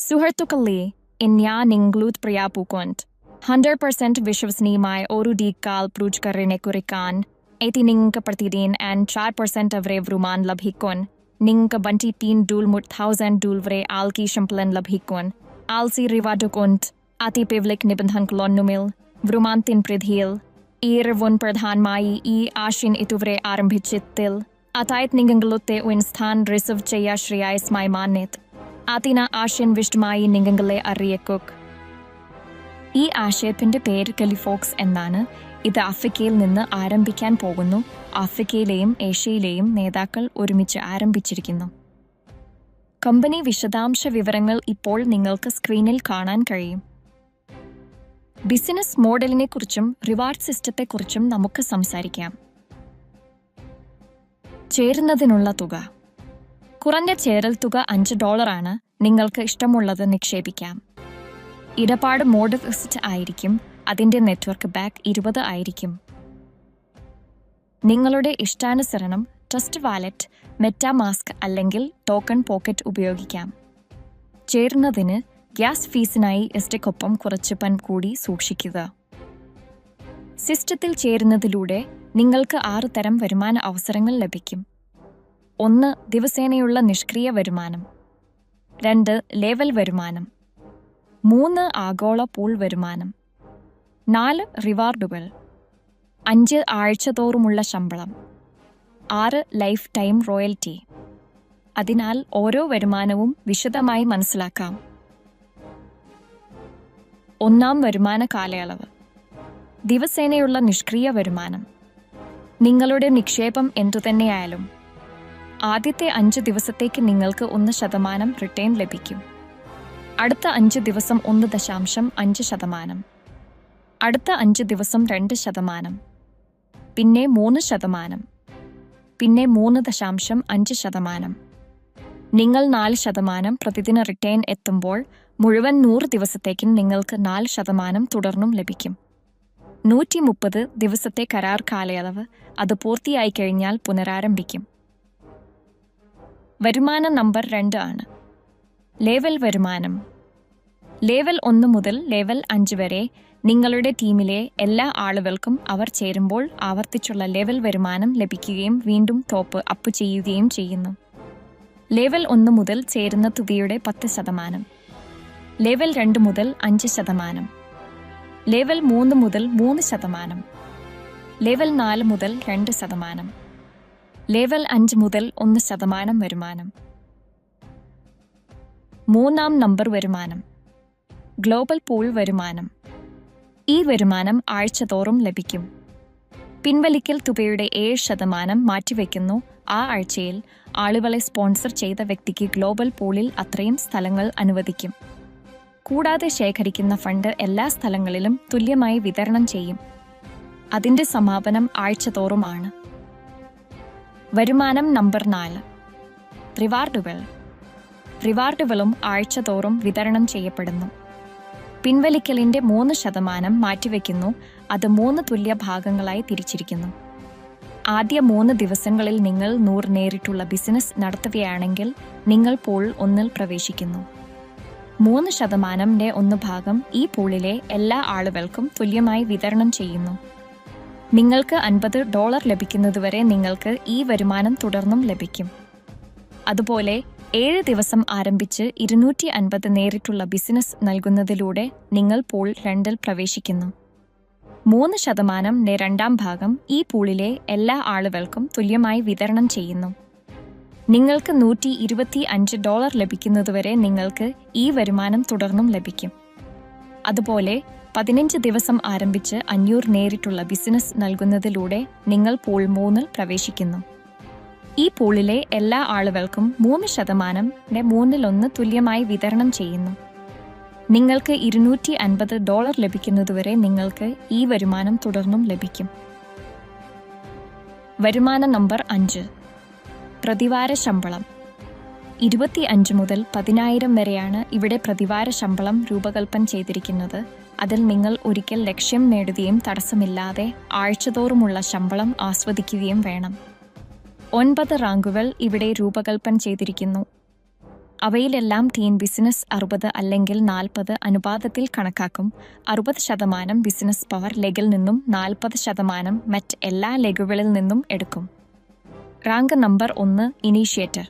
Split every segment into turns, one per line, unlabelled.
സുഹൃത്തുക്കളെ, ഞാൻ നിങ്ങളുടെ പ്രിയപ്പെട്ട 100% വിശ്വസനീയമായ ഒരു ഡീക്കാൽ പ്രൂജ്കറിനെ കുറിക്കാൻ നിങ്ങൾക്ക് പ്രതിദിൻ and 4% അവരെ വരുമാൻ ലഭിക്കാൻ നിങ്ങൾക്ക് $23,000 വരെ ആൾക്കി ശമ്പളം ലഭിക്കാൻ ആൾസി റിവാർഡുകൊണ്ട് അതിപെവ്ലിക് നിബന്ധനകളൊന്നുമിൽ വരുമാനത്തിൻ പ്രതിയിൽ ഈറവൻ പ്രധാനമായി ഈ ആശയം ഇതുവരെ ആരംഭിച്ചിട്ടിൽ അതായത് നിങ്ങളുടെ സ്ഥാൻ റിസർവ് ചെയ്യാൻ ശ്രേയസ്മായി മാന്യത് അതിന ആശയം വിശദമായി നിങ്ങളെ അറിയിക്കുക. ഈ ആശയത്തിന്റെ പേര് കലിഫോക്സ് എന്നാണ്. ഇത് ആഫ്രിക്കയിൽ നിന്ന് ആരംഭിക്കാൻ പോകുന്നു. ആഫ്രിക്കയിലെയും ഏഷ്യയിലെയും നേതാക്കൾ ഒരുമിച്ച് ആരംഭിച്ചിരിക്കുന്നു. കമ്പനി വിശദാംശ വിവരങ്ങൾ ഇപ്പോൾ നിങ്ങൾക്ക് സ്ക്രീനിൽ കാണാൻ കഴിയും. ബിസിനസ് മോഡലിനെ കുറിച്ചും റിവാർഡ് സിസ്റ്റത്തെക്കുറിച്ചും നമുക്ക് സംസാരിക്കാം. ചേരുന്നതിനുള്ള തുക. കുറഞ്ഞ ചേരൽ തുക $5 ആണ്. നിങ്ങൾക്ക് ഇഷ്ടമുള്ളത് നിക്ഷേപിക്കാം. ഇടപാട് മോഡ് ഫിക്സ്ഡ് ആയിരിക്കും. അതിന്റെ നെറ്റ്വർക്ക് ബാക്ക് 20 ആയിരിക്കും. നിങ്ങളുടെ ഇഷ്ടാനുസരണം ട്രസ്റ്റ് വാലറ്റ്, മെറ്റാമാസ്ക് അല്ലെങ്കിൽ ടോക്കൺ പോക്കറ്റ് ഉപയോഗിക്കാം. ചേരുന്നതിന് ഗ്യാസ് ഫീസിനായി എസ്റ്റിക്കൊപ്പം കുറച്ച് പണം കൂടി സൂക്ഷിക്കുക. സിസ്റ്റത്തിൽ ചേരുന്നതിലൂടെ നിങ്ങൾക്ക് 6 തരം വരുമാന അവസരങ്ങൾ ലഭിക്കും. 1. ദിവസേനയുള്ള നിഷ്ക്രിയ വരുമാനം. 2. ലെവൽ വരുമാനം. 3. ആഗോള പൂൾ വരുമാനം. 4. റിവാർഡുകൾ. 5. ആഴ്ചതോറുമുള്ള ശമ്പളം. 6. Life time royalty. അതിനാൽ ഓരോ വരുമാനവും വിശദമായി മനസ്സിലാക്കാം. 1. വരുമാന കാലയളവ്. ദിവസേനയുള്ള നിഷ്ക്രിയ വരുമാനം. നിങ്ങളുടെ നിക്ഷേപം എന്തുതന്നെയായാലും ആദ്യത്തെ 5 ദിവസത്തേക്ക് നിങ്ങൾക്ക് 1% റിട്ടേൺ ലഭിക്കും. അടുത്ത 5 ദിവസം 1.5%. അടുത്ത 5 ദിവസം 2%. പിന്നെ 3%. പിന്നെ 3.5%. നിങ്ങൾ 4% പ്രതിദിന റിട്ടേൺ എത്തുമ്പോൾ മുഴുവൻ 100 ദിവസത്തേക്കും നിങ്ങൾക്ക് 4% തുടർന്നും ലഭിക്കും. 130 ദിവസത്തെ കരാർ കാലയളവ്. അത് പൂർത്തിയായി കഴിഞ്ഞാൽ പുനരാരംഭിക്കും. വരുമാന നമ്പർ 2 ആണ്. ലെവൽ വരുമാനം. ലെവൽ 1 മുതൽ ലെവൽ 5 വരെ നിങ്ങളുടെ ടീമിലെ എല്ലാ ആളുകൾക്കും അവർ ചേരുമ്പോൾ ആവർത്തിച്ചുള്ള ലെവൽ വരുമാനം ലഭിക്കുകയും വീണ്ടും ടോപ്പ് അപ്പ് ചെയ്യുകയും ചെയ്യുന്നു. ലെവൽ 1 മുതൽ ചേരുന്ന തുകയുടെ 10%. ലെവൽ 2 മുതൽ 5%. ലെവൽ 3 മുതൽ 3%. ലെവൽ 4 മുതൽ 2%. ലെവൽ 5 മുതൽ 1% വരുമാനം. 3-ാം നമ്പർ വരുമാനം. ഗ്ലോബൽ പൂൾ വരുമാനം. ഈ വരുമാനം ആഴ്ചതോറും ലഭിക്കും. പിൻവലിക്കൽ തുകയുടെ 7% മാറ്റിവെക്കുന്നു. ആ ആഴ്ചയിൽ ആളുകളെ സ്പോൺസർ ചെയ്ത വ്യക്തിക്ക് ഗ്ലോബൽ പൂളിൽ അത്രയും സ്ഥലങ്ങൾ അനുവദിക്കും. കൂടാതെ ശേഖരിക്കുന്ന ഫണ്ട് എല്ലാ സ്ഥലങ്ങളിലും തുല്യമായി വിതരണം ചെയ്യും. അതിന്റെ സമാപനം ആഴ്ചതോറുമാണ്. വരുമാനം നമ്പർ 4. റിവാർഡുകൾ. റിവാർഡുകളും ആഴ്ചതോറും വിതരണം ചെയ്യപ്പെടുന്നു. പിൻവലിക്കലിന്റെ 3% മാറ്റിവെക്കുന്നു. അത് 3 തുല്യ ഭാഗങ്ങളായി തിരിച്ചിരിക്കുന്നു. ആദ്യ 3 ദിവസങ്ങളിൽ നിങ്ങൾ 100 നേരിട്ടുള്ള ബിസിനസ് നടത്തുകയാണെങ്കിൽ നിങ്ങൾ പൂൾ 1-ൽ പ്രവേശിക്കുന്നു. 3%-ന്റെ 1 ഭാഗം ഈ പൂളിലെ എല്ലാ ആളുകൾക്കും തുല്യമായി വിതരണം ചെയ്യുന്നു. നിങ്ങൾക്ക് $50 ലഭിക്കുന്നതുവരെ നിങ്ങൾക്ക് ഈ വരുമാനം തുടർന്നും ലഭിക്കും. അതുപോലെ 7 ദിവസം ആരംഭിച്ച് 250 നേരിട്ടുള്ള ബിസിനസ് നൽകുന്നതിലൂടെ നിങ്ങൾ പൂൾ 2-ൽ പ്രവേശിക്കുന്നു. 3%-ന്റെ 2-ാം ഭാഗം ഈ പൂളിലെ എല്ലാ ആളുകൾക്കും തുല്യമായി വിതരണം ചെയ്യുന്നു. നിങ്ങൾക്ക് $125 ലഭിക്കുന്നതുവരെ നിങ്ങൾക്ക് ഈ വരുമാനം തുടർന്നും ലഭിക്കും. അതുപോലെ 15 ദിവസം ആരംഭിച്ച് 500 നേരിട്ടുള്ള ബിസിനസ് നൽകുന്നതിലൂടെ നിങ്ങൾ പൂൾ 3-ൽ പ്രവേശിക്കുന്നു. ഈ പൂളിലെ എല്ലാ ആളുകൾക്കും 3%-ന്റെ 1/3 തുല്യമായി വിതരണം ചെയ്യുന്നു. നിങ്ങൾക്ക് $250 ലഭിക്കുന്നതുവരെ നിങ്ങൾക്ക് ഈ വരുമാനം തുടർന്നും ലഭിക്കും. വരുമാന നമ്പർ 5. പ്രതിവാര ശമ്പളം. 25 മുതൽ 10,000 വരെയാണ് ഇവിടെ പ്രതിവാര ശമ്പളം രൂപകൽപ്പന ചെയ്തിരിക്കുന്നത്. അതിൽ നിങ്ങൾ ഒരിക്കൽ ലക്ഷ്യം നേടുകയും തടസ്സമില്ലാതെ ആഴ്ചതോറുമുള്ള ശമ്പളം ആസ്വദിക്കുകയും വേണം. 9 റാങ്കുകൾ ഇവിടെ രൂപകൽപ്പന ചെയ്തിരിക്കുന്നു. അവയിലെല്ലാം ടീം ബിസിനസ് 60 അല്ലെങ്കിൽ 40 അനുപാതത്തിൽ കണക്കാക്കും. 60% ബിസിനസ് പവർ ലെഗിൽ നിന്നും 40% മറ്റ് എല്ലാ ലെഗുകളിൽ നിന്നും എടുക്കും. Rank number 1 initiator.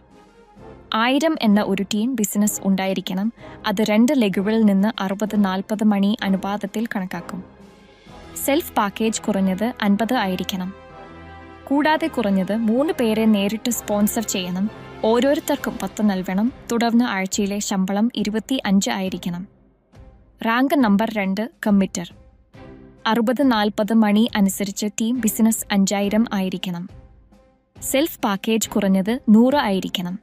1000 എന്ന ഒരു ടീം ബിസിനസ് ഉണ്ടായിരിക്കണം. അത് 2 ലെഗുകളിൽ നിന്ന് 60-40 മണി അനുപാതത്തിൽ കണക്കാക്കും. സെൽഫ് പാക്കേജ് കുറഞ്ഞത് 50 ആയിരിക്കണം. കൂടാതെ കുറഞ്ഞത് 3 പേരെ നേരിട്ട് സ്പോൺസർ ചെയ്യണം. ഓരോരുത്തർക്കും 10 നൽകണം. തുടർന്ന് ആഴ്ചയിലെ ശമ്പളം 25 ആയിരിക്കണം. Rank number 2 കമ്മിറ്റർ. 60-40 മണി അനുസരിച്ച് ടീം ബിസിനസ് 5000 ആയിരിക്കണം. സെൽഫ് പാക്കേജ് കുറഞ്ഞത് 100 ആയിരിക്കണം.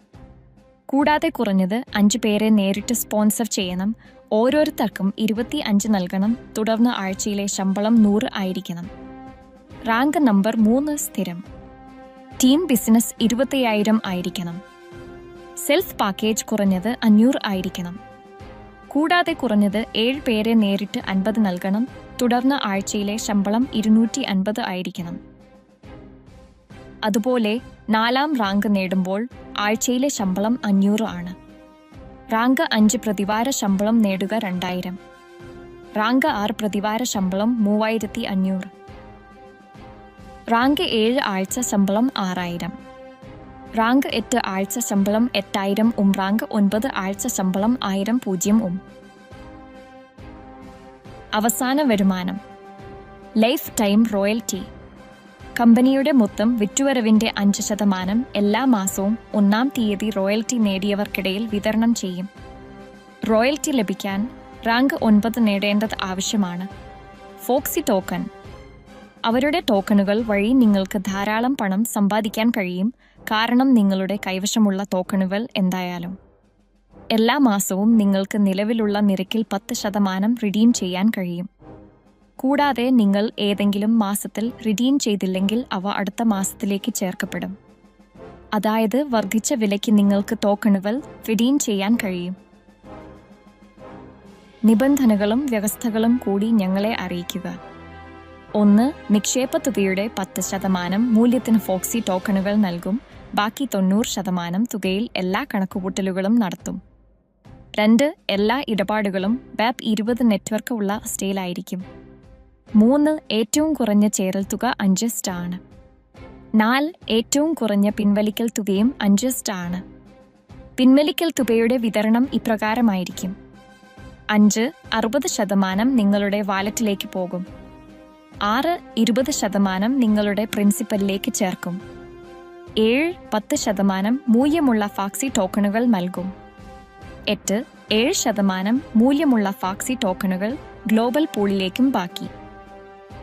കൂടാതെ കുറഞ്ഞത് 5 പേരെ നേരിട്ട് സ്പോൺസർ ചെയ്യണം. ഓരോരുത്തർക്കും 25 നൽകണം. തുടർന്ന് ആഴ്ചയിലെ ശമ്പളം 100 ആയിരിക്കണം. റാങ്ക് നമ്പർ 3 സ്ഥിരം. ടീം ബിസിനസ് 25,000 ആയിരിക്കണം. സെൽഫ് പാക്കേജ് കുറഞ്ഞത് 500 ആയിരിക്കണം. കൂടാതെ കുറഞ്ഞത് 7 പേരെ നേരിട്ട് 50 നൽകണം. തുടർന്ന് ആഴ്ചയിലെ ശമ്പളം 250 ആയിരിക്കണം. അതുപോലെ 4ാം റാങ്ക് നേടുമ്പോൾ ആഴ്ചയിലെ ശമ്പളം 500 ആണ്. റാങ്ക് 5 പ്രതിവാര ശമ്പളം നേടുക 2000. റാങ്ക് 6 പ്രതിവാര ശമ്പളം 3500. റാങ്ക് 7 ആഴ്ച ശമ്പളം 6000. റാങ്ക് 8 ആഴ്ച ശമ്പളം 8000 റാങ്ക് 9 ആഴ്ച ശമ്പളം 1000. അവസാന വരുമാനം. Life time royalty. കമ്പനിയുടെ മൊത്തം വിറ്റുവരവിന്റെ 5% എല്ലാ മാസവും 1-ാം തീയതി റോയൽറ്റി നേടിയവർക്കിടയിൽ വിതരണം ചെയ്യും. റോയൽറ്റി ലഭിക്കാൻ റാങ്ക് 9 നേടേണ്ടത് ആവശ്യമാണ്. Foxy token. അവരുടെ ടോക്കണുകൾ വഴി നിങ്ങൾക്ക് ധാരാളം പണം സമ്പാദിക്കാൻ കഴിയും. കാരണം നിങ്ങളുടെ കൈവശമുള്ള ടോക്കണുകൾ എന്തായാലും എല്ലാ മാസവും നിങ്ങൾക്ക് നിലവിലുള്ള നിരക്കിൽ 10% റിഡീം ചെയ്യാൻ കഴിയും. കൂടാതെ നിങ്ങൾ ഏതെങ്കിലും മാസത്തിൽ റിഡീം ചെയ്തില്ലെങ്കിൽ അവ അടുത്ത മാസത്തിലേക്ക് ചേർക്കപ്പെടും. അതായത് വർദ്ധിച്ച വിലയ്ക്ക് നിങ്ങൾക്ക് ടോക്കണുകൾ റിഡീം ചെയ്യാൻ കഴിയും. നിബന്ധനകളും വ്യവസ്ഥകളും കൂടി ഞങ്ങളെ അറിയിക്കുക. 1. നിക്ഷേപ തുകയുടെ 10% മൂല്യത്തിന് ഫോക്സി ടോക്കണുകൾ നൽകും. ബാക്കി 90% തുകയിൽ എല്ലാ കണക്കുകൂട്ടലുകളും നടത്തും. 2. എല്ലാ ഇടപാടുകളും വെബ് 20 നെറ്റ്വർക്ക് ഉള്ള സ്റ്റേലായിരിക്കും. 3. ഏറ്റവും കുറഞ്ഞ ചേരൽ തുക 5 ആണ്. 4. ഏറ്റവും കുറഞ്ഞ പിൻവലിക്കൽ തുകയും 5 ആണ്. പിൻവലിക്കൽ തുകയുടെ വിതരണം ഇപ്രകാരമായിരിക്കും. 5. 60% നിങ്ങളുടെ വാലറ്റിലേക്ക് പോകും. 6. 20% നിങ്ങളുടെ പ്രിൻസിപ്പലിലേക്ക് ചേർക്കും. 7. 10% മൂല്യമുള്ള ഫാക്സി ടോക്കണുകൾ നൽകും. 8. 7% മൂല്യമുള്ള ഫാക്സി ടോക്കണുകൾ ഗ്ലോബൽ പൂളിലേക്കും ബാക്കി.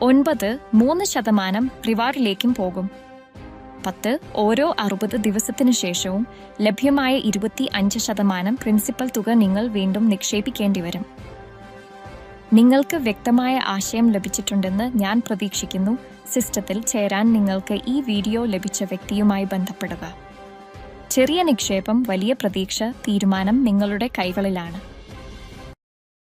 9. 3% റിവാർഡിലേക്കും പോകും. 10. ഓരോ 60 ദിവസത്തിനു ശേഷവും ലഭ്യമായ 25% പ്രിൻസിപ്പൽ തുക നിങ്ങൾ വീണ്ടും നിക്ഷേപിക്കേണ്ടി വരും. നിങ്ങൾക്ക് വ്യക്തമായ ആശയം ലഭിച്ചിട്ടുണ്ടെന്ന് ഞാൻ പ്രതീക്ഷിക്കുന്നു. സിസ്റ്റത്തിൽ ചേരാൻ നിങ്ങൾക്ക് ഈ വീഡിയോ ലഭിച്ച വ്യക്തിയുമായി ബന്ധപ്പെടുക. ചെറിയ നിക്ഷേപം, വലിയ പ്രതീക്ഷ. തീരുമാനം നിങ്ങളുടെ കൈകളിലാണ്.